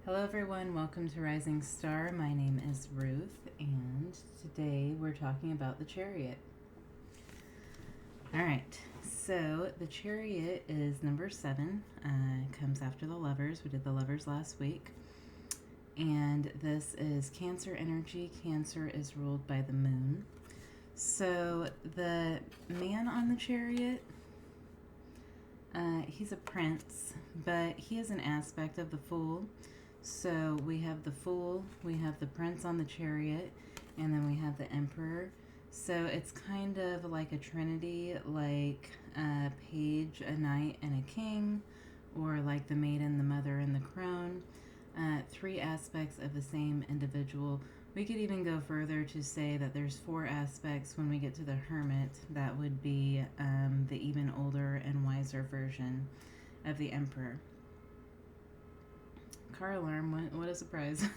Hello everyone, welcome to Rising Star. My name is Ruth and today we're talking about the Chariot. Alright, so the Chariot is number 7, comes after the Lovers. We did the Lovers last week. And this is Cancer energy. Cancer is ruled by the moon. So the man on the Chariot, he's a prince, but he is an aspect of the Fool. So we have the Fool, we have the Prince on the Chariot, and then we have the Emperor. So it's kind of like a trinity, like a page, a knight, and a king, or like the maiden, the mother, and the crone. 3 aspects of the same individual. We could even go further to say that there's 4 aspects when we get to the Hermit. That would be the even older and wiser version of the Emperor. Car alarm, what a surprise.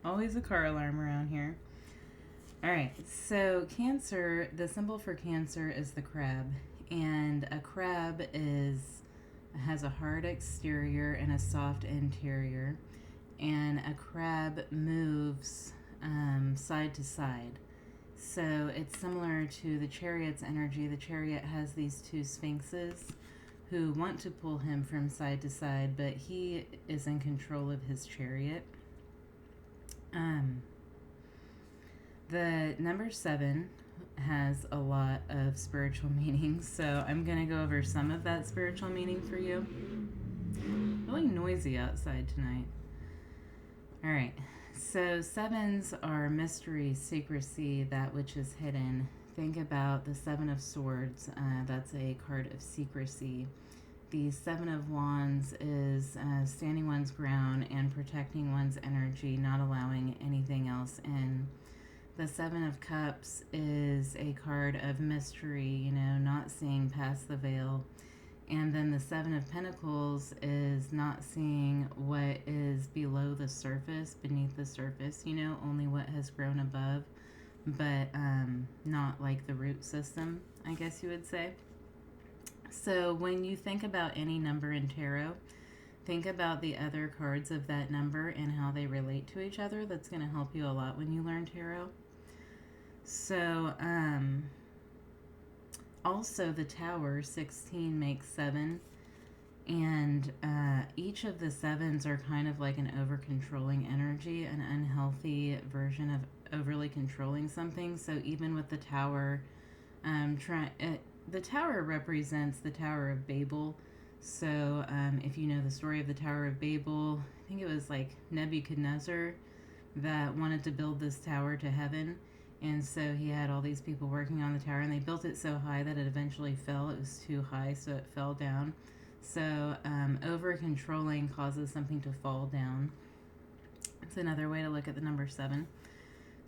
Always a car alarm around here. Alright, so Cancer, the symbol for Cancer is the crab. And a crab has a hard exterior and a soft interior. And a crab moves side to side. So it's similar to the Chariot's energy. The Chariot has these 2 sphinxes who want to pull him from side to side, but he is in control of his chariot. The number 7 has a lot of spiritual meanings, so I'm going to go over some of that spiritual meaning for you. Really noisy outside tonight. Alright, so 7s are mystery, secrecy, that which is hidden. Think about the 7 of Swords. That's a card of secrecy. The 7 of Wands is standing one's ground and protecting one's energy, not allowing anything else in. The 7 of Cups is a card of mystery, not seeing past the veil. And then the 7 of Pentacles is not seeing what is below the surface, beneath the surface, only what has grown above. But not like the root system, I guess you would say. So when you think about any number in tarot, think about the other cards of that number and how they relate to each other. That's going to help you a lot when you learn tarot. So also the Tower, 16 makes 7. And each of the 7s are kind of like an over-controlling energy, an unhealthy version of overly controlling something. So even with the Tower, the Tower represents the Tower of Babel. So if you know the story of the Tower of Babel, I think it was like Nebuchadnezzar that wanted to build this tower to heaven. And so he had all these people working on the tower, and they built it so high that it eventually fell. It was too high, so it fell down. So over-controlling causes something to fall down. It's another way to look at the number 7.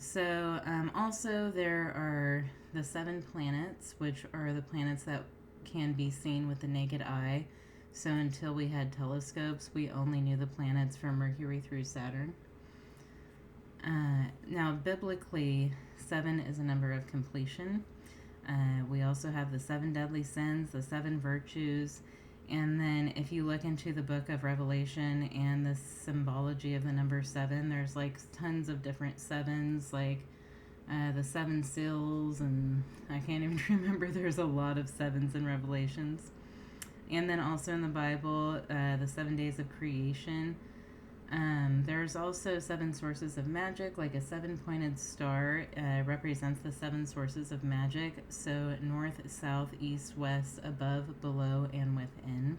So also there are the 7 planets, which are the planets that can be seen with the naked eye. So until we had telescopes, we only knew the planets from Mercury through Saturn. Now, biblically, 7 is a number of completion. We also have the 7 deadly sins, the 7 virtues. And then if you look into the book of Revelation and the symbology of the number 7, there's like tons of different 7s, like the 7 seals, and I can't even remember. There's a lot of 7s in Revelations. And then also in the Bible, the 7 days of creation. There's also 7 sources of magic, like a 7-pointed star represents the 7 sources of magic. So north, south, east, west, above, below, and within.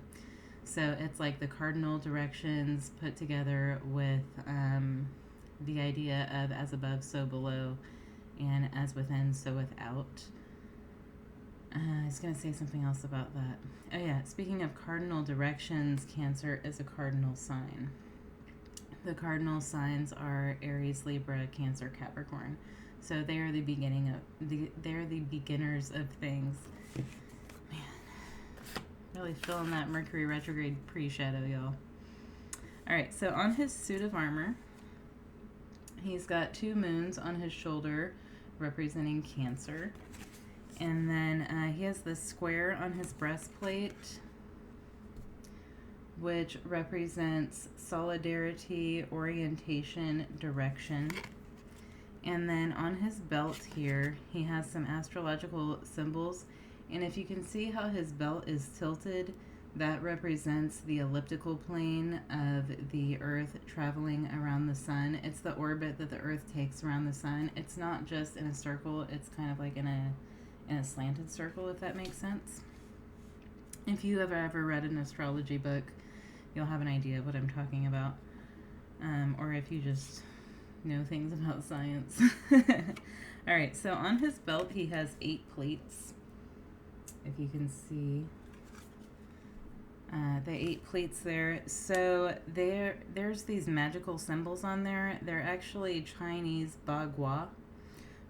So it's like the cardinal directions put together with the idea of as above, so below, and as within, so without. I was going to say something else about that. Oh yeah, speaking of cardinal directions, Cancer is a cardinal sign. The cardinal signs are Aries, Libra, Cancer, Capricorn. So they are the they're the beginners of things. Man, really feeling that Mercury retrograde pre-shadow, y'all. Alright, so on his suit of armor, he's got 2 moons on his shoulder representing Cancer. And then he has this square on his breastplate which represents solidarity, orientation, direction. And then on his belt here, he has some astrological symbols. And if you can see how his belt is tilted, that represents the elliptical plane of the Earth traveling around the sun. It's the orbit that the Earth takes around the sun. It's not just in a circle, it's kind of like in a slanted circle, if that makes sense. If you have ever read an astrology book, you'll have an idea of what I'm talking about. Or if you just know things about science. Alright, so on his belt he has 8 plates. If you can see the 8 plates there. So there's these magical symbols on there. They're actually Chinese bagua,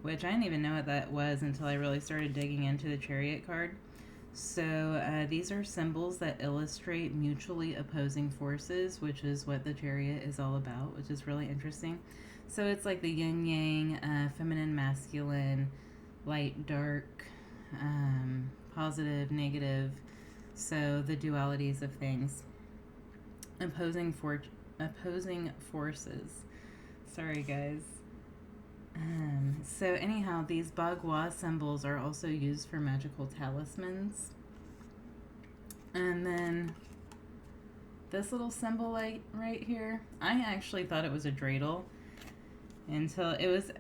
which I didn't even know what that was until I really started digging into the Chariot card. So these are symbols that illustrate mutually opposing forces, which is what the Chariot is all about, which is really interesting. So it's like the yin yang, feminine, masculine, light, dark, positive, negative. So the dualities of things, opposing forces. Sorry, guys. So anyhow, these bagua symbols are also used for magical talismans. And then this little symbol right here, I actually thought it was a dreidel until it was.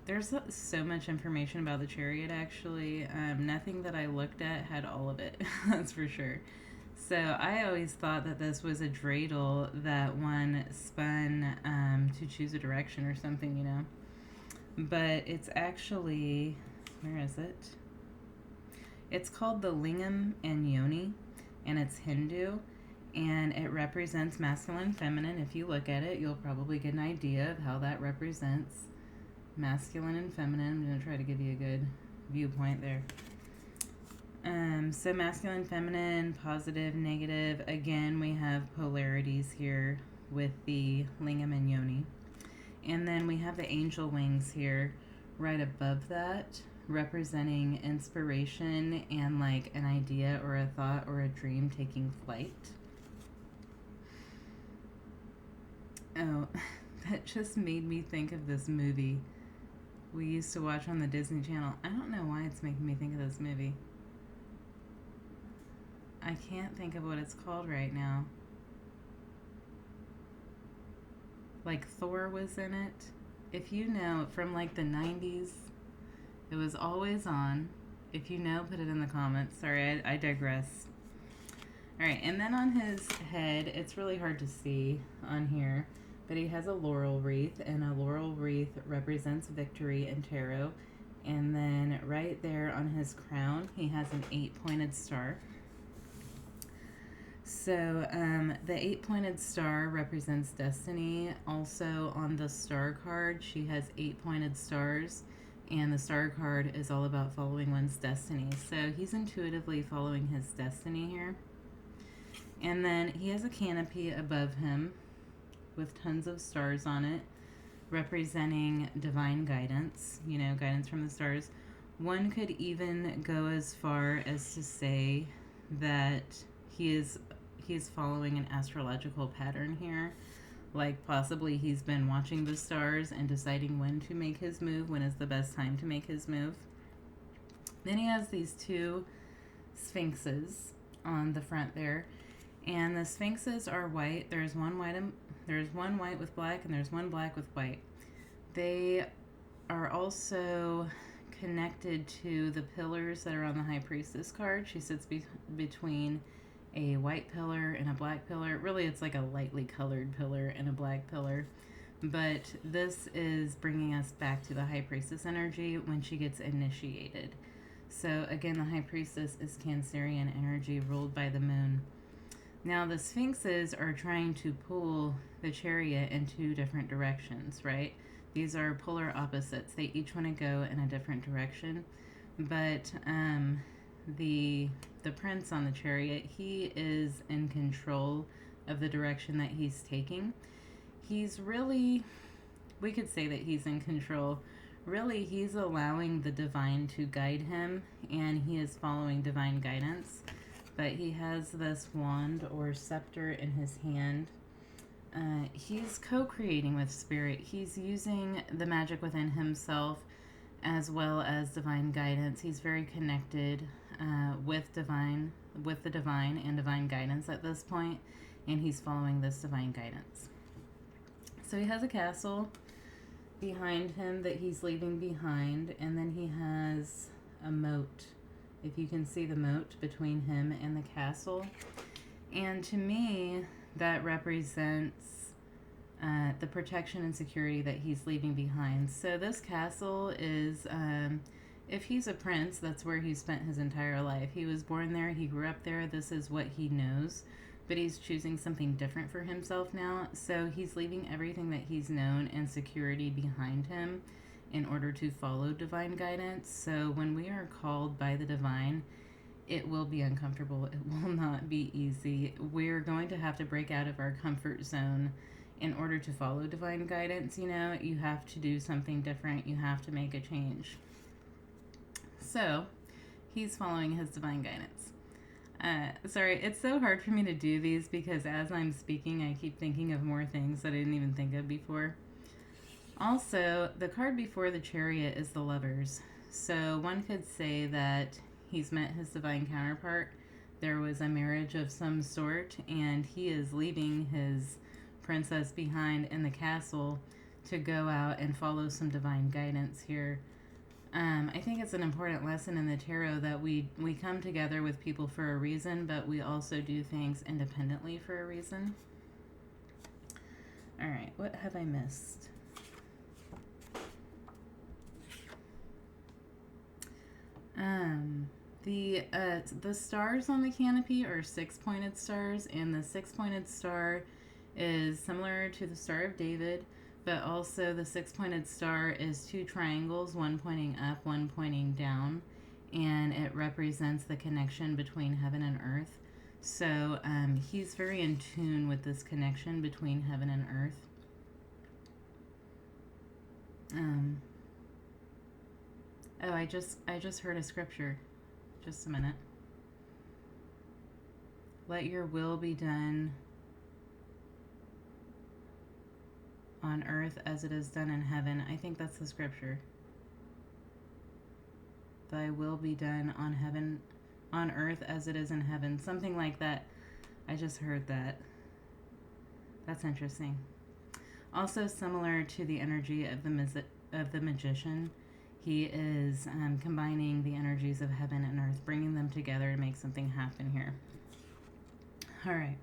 There's so much information about the Chariot, actually. Nothing that I looked at had all of it, that's for sure. So I always thought that this was a dreidel that one spun to choose a direction or something, you know. But it's actually, where is it? It's called the lingam and yoni, and it's Hindu, and it represents masculine and feminine. If you look at it, you'll probably get an idea of how that represents masculine and feminine. I'm going to try to give you a good viewpoint there. So masculine, feminine, positive, negative. Again, we have polarities here with the lingam and yoni. And then we have the angel wings here right above that, representing inspiration and like an idea or a thought or a dream taking flight. Oh, that just made me think of this movie we used to watch on the Disney Channel. I don't know why it's making me think of this movie. I can't think of what it's called right now. Like Thor was in it. If you know, from like the 90s, it was always on. If you know, put it in the comments. Sorry, I digress. Alright, and then on his head, it's really hard to see on here, but he has a laurel wreath, and a laurel wreath represents victory in tarot. And then right there on his crown, he has an 8-pointed star. So the 8-pointed star represents destiny. Also on the star card, she has 8 pointed stars, and the star card is all about following one's destiny. So he's intuitively following his destiny here. And then he has a canopy above him with tons of stars on it, representing divine guidance, you know, guidance from the stars. One could even go as far as to say that he's following an astrological pattern here. Like possibly he's been watching the stars and deciding when to make his move, when is the best time to make his move. Then he has these 2 sphinxes on the front there. And the sphinxes are white. There's one white with black, and there's one black with white. They are also connected to the pillars that are on the High Priestess card. She sits between a white pillar and a black pillar. Really, it's like a lightly colored pillar and a black pillar. But this is bringing us back to the High Priestess energy when she gets initiated. So again, the High Priestess is Cancerian energy ruled by the moon. Now the sphinxes are trying to pull the Chariot in 2 different directions, right? These are polar opposites. They each want to go in a different direction. But the prince on the Chariot, he is in control of the direction that he's taking. He's really, we could say that he's in control. Really, he's allowing the divine to guide him, and he is following divine guidance. but he has this wand or scepter in his hand. He's co-creating with spirit. He's using the magic within himself as well as divine guidance. He's very connected with the divine and divine guidance at this point, and he's following this divine guidance. So he has a castle behind him that he's leaving behind, and then he has a moat. If you can see the moat between him and the castle. And to me, that represents the protection and security that he's leaving behind. So this castle is, if he's a prince, that's where he spent his entire life. He was born there, he grew up there, this is what he knows. But he's choosing something different for himself now. So he's leaving everything that he's known and security behind him in order to follow divine guidance. So when we are called by the divine, it will be uncomfortable. It will not be easy. We're going to have to break out of our comfort zone in order to follow divine guidance. You know, you have to do something different. You have to make a change. So he's following his divine guidance. Sorry, it's so hard for me to do these because as I'm speaking, I keep thinking of more things that I didn't even think of before. Also, the card before the Chariot is the Lovers. So one could say that he's met his divine counterpart. There was a marriage of some sort, and he is leaving his princess behind in the castle to go out and follow some divine guidance here. I think it's an important lesson in the tarot that we come together with people for a reason, but we also do things independently for a reason. All right, what have I missed? The stars on the canopy are 6-pointed stars, and the 6-pointed star is similar to the Star of David, but also the 6-pointed star is 2 triangles, one pointing up, one pointing down, and it represents the connection between heaven and earth. So he's very in tune with this connection between heaven and earth. Oh, I just heard a scripture. Just a minute. Let your will be done on earth as it is done in heaven. I think that's the scripture. Thy will be done on earth as it is in heaven. Something like that. I just heard that. That's interesting. Also similar to the energy of the magician. He is combining the energies of heaven and earth, bringing them together to make something happen here. All right.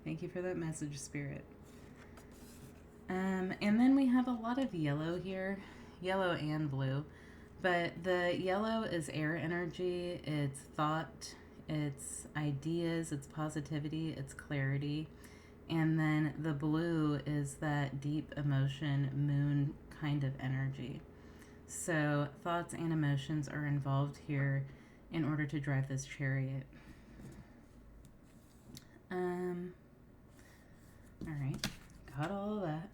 Thank you for that message, Spirit. And then we have a lot of yellow here, yellow and blue. But the yellow is air energy, it's thought, it's ideas, it's positivity, it's clarity. And then the blue is that deep emotion, moon kind of energy. So thoughts and emotions are involved here in order to drive this chariot. All right, got all of that.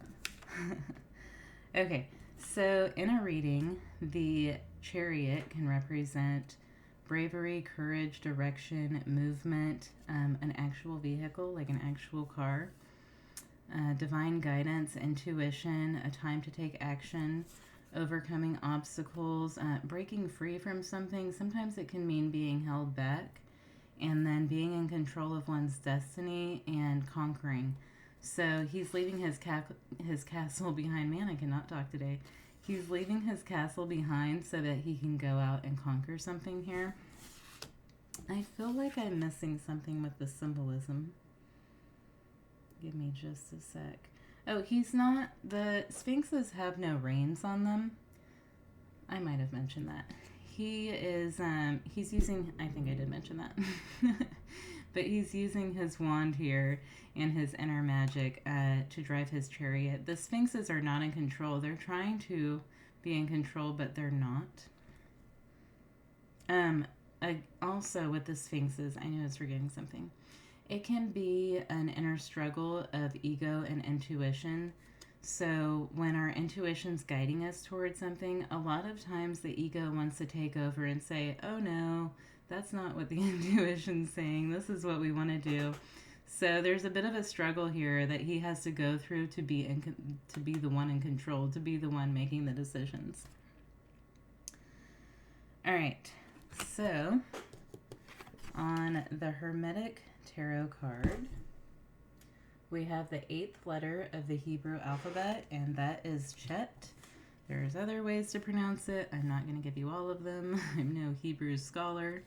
Okay, so in a reading, the chariot can represent bravery, courage, direction, movement, an actual vehicle, like an actual car, divine guidance, intuition, a time to take action, overcoming obstacles, breaking free from something. Sometimes it can mean being held back, and then being in control of one's destiny and conquering. So he's leaving his castle behind. Man, I cannot talk today. He's leaving his castle behind so that he can go out and conquer something here. I feel like I'm missing something with the symbolism. Give me just a sec. Oh, he's not... The Sphinxes have no reins on them. I might have mentioned that. He is... he's using... I think I did mention that. But he's using his wand here and his inner magic to drive his chariot. The Sphinxes are not in control. They're trying to be in control, but they're not. Also, with the Sphinxes, I know I was forgetting something. It can be an inner struggle of ego and intuition. So when our intuition's guiding us towards something, a lot of times the ego wants to take over and say, oh no, that's not what the intuition's saying. This is what we want to do. So there's a bit of a struggle here that he has to go through to be the one in control, to be the one making the decisions. All right. So on the Hermetic Tarot card, we have the 8th letter of the Hebrew alphabet, and that is Chet. There's other ways to pronounce it. I'm not going to give you all of them. I'm no Hebrew scholar.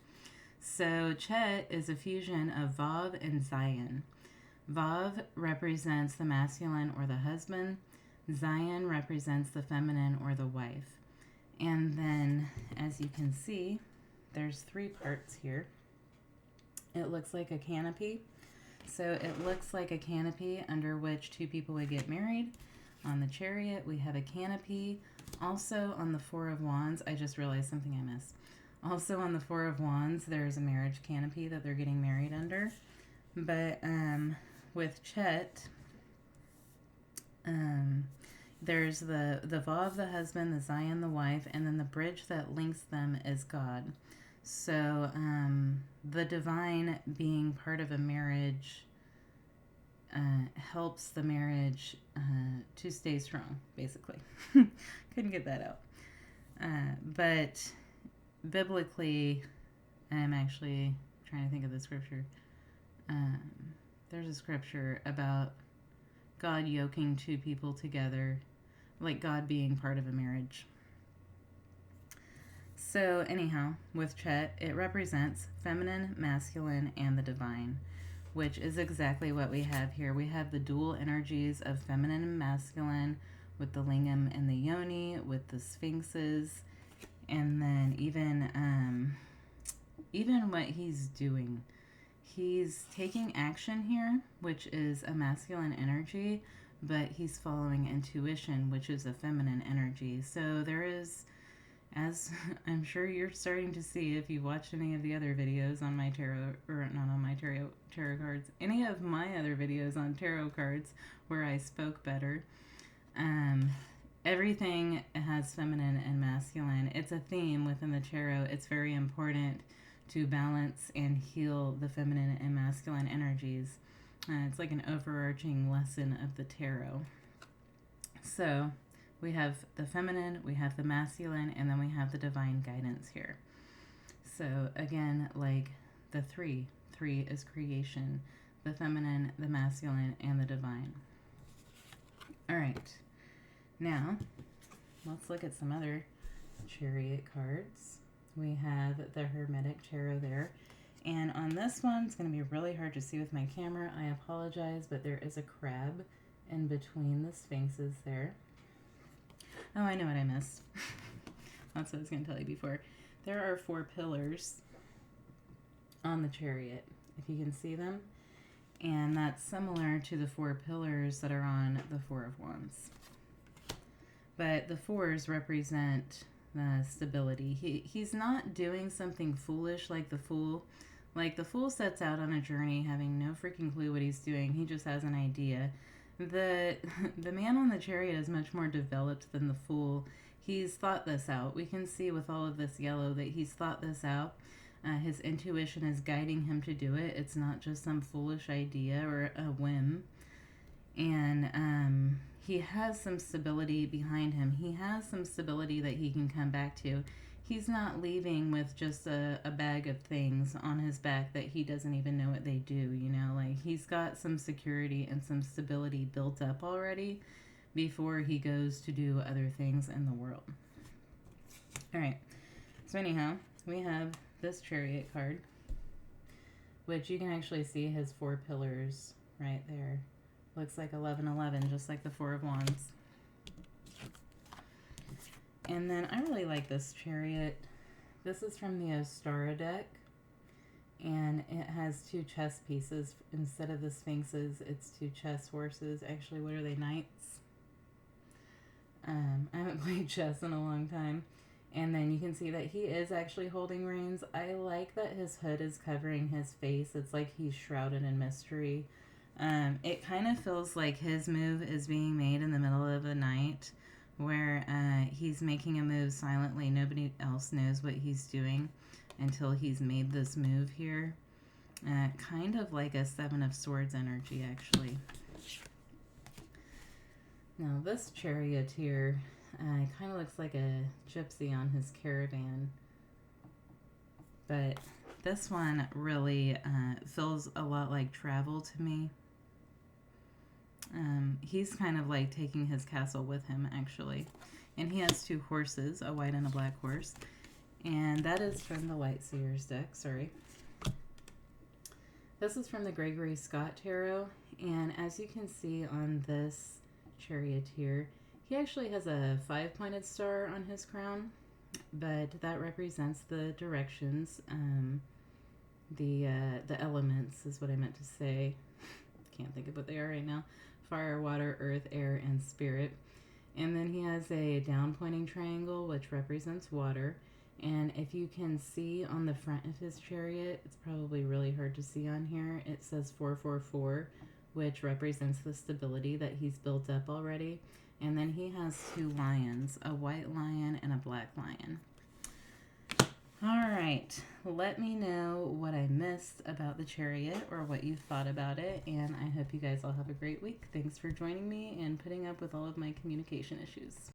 So Chet is a fusion of Vav and Zion. Vav represents the masculine or the husband. Zion represents the feminine or the wife. And then, as you can see, there's 3 parts here. It looks like a canopy. So it looks like a canopy under which 2 people would get married. On the Chariot, we have a canopy. Also on the 4 of Wands, I just realized something I missed. Also on the 4 of Wands, there's a marriage canopy that they're getting married under. But with Chet, there's the Vav, the husband, the Zion, the wife, and then the bridge that links them is God. So the divine being part of a marriage helps the marriage to stay strong, basically. Couldn't get that out. But biblically, I'm actually trying to think of the scripture. There's a scripture about God yoking 2 people together, like God being part of a marriage. So anyhow, with Chet, it represents feminine, masculine, and the divine, which is exactly what we have here. We have the dual energies of feminine and masculine with the lingam and the yoni, with the sphinxes, and then even what he's doing. He's taking action here, which is a masculine energy, but he's following intuition, which is a feminine energy. So there is, as I'm sure you're starting to see if you watched any of the other videos on my tarot, or not on my tarot cards, any of my other videos on tarot cards where I spoke better, everything has feminine and masculine. It's a theme within the tarot. It's very important to balance and heal the feminine and masculine energies. It's like an overarching lesson of the tarot. So we have the feminine, we have the masculine, and then we have the divine guidance here. So again, like the 3 is creation, the feminine, the masculine, and the divine. All right, now let's look at some other Chariot cards. We have the Hermetic Tarot there. And on this one, it's going to be really hard to see with my camera. I apologize, but there is a crab in between the sphinxes there. Oh, I know what I missed. That's what I was going to tell you before. There are 4 pillars on the Chariot, if you can see them. And that's similar to the 4 pillars that are on the 4 of Wands. But the 4s represent stability. He's not doing something foolish like the Fool. Like the Fool sets out on a journey having no freaking clue what he's doing. He just has an idea. The man on the Chariot is much more developed than the Fool. He's thought this out. We can see with all of this yellow that he's thought this out. His intuition is guiding him to do it. It's not just some foolish idea or a whim. And he has some stability behind him. He has some stability that he can come back to. He's not leaving with just a bag of things on his back that he doesn't even know what they do, you know? Like, he's got some security and some stability built up already before he goes to do other things in the world. All right. So anyhow, we have this Chariot card, which you can actually see his 4 pillars right there. Looks like 1111, just like the 4 of Wands. And then I really like this Chariot. This is from the Ostara deck, and it has 2 chess pieces. Instead of the sphinxes, it's 2 chess horses. Actually, what are they, knights? I haven't played chess in a long time. And then you can see that he is actually holding reins. I like that his hood is covering his face. It's like he's shrouded in mystery. It kind of feels like his move is being made in the middle of the night, where he's making a move silently. Nobody else knows what he's doing. until he's made this move here. Kind of like a Seven of Swords energy, actually. Now this charioteer kind of looks like a gypsy on his caravan, but this one really feels a lot like travel to me. He's kind of like taking his castle with him, actually. And he has two horses, a white and a black horse. And that is from the White Seer's deck, sorry. This is from the Gregory Scott Tarot. And as you can see on this charioteer, he actually has a 5-pointed star on his crown, but that represents the directions. The elements is what I meant to say. Can't think of what they are right now. Fire, water, earth, air, and spirit. And then he has a down pointing triangle, which represents water. And if you can see on the front of his chariot, it's probably really hard to see on here, it says 444, which represents the stability that he's built up already. And then he has two lions, a white lion and a black lion. All right, let me know what I missed about the chariot or what you thought about it, and I hope you guys all have a great week. Thanks for joining me and putting up with all of my communication issues.